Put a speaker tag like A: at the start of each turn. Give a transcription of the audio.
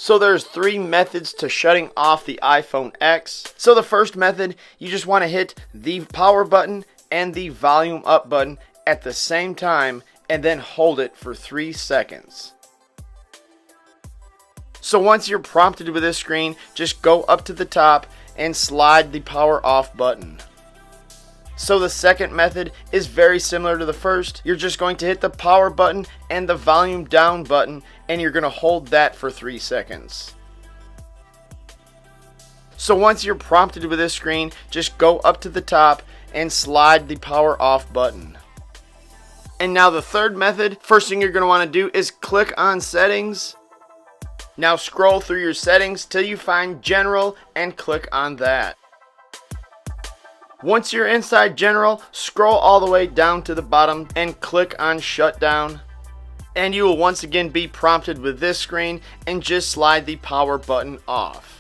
A: So there's three methods to shutting off the iPhone X. So the first method, you just want to hit the power button and the volume up button at the same time and then hold it for 3 seconds. So once you're prompted with this screen, just go up to the top and slide the power off button. So the second method is very similar to the first. You're just going to hit the power button and the volume down button, and you're going to hold that for 3 seconds. So once you're prompted with this screen, just go up to the top and slide the power off button. And now the third method, first thing you're going to want to do is click on settings. Now scroll through your settings till you find general and click on that. Once you're inside general, scroll all the way down to the bottom and click on shutdown. And you will once again be prompted with this screen and just slide the power button off.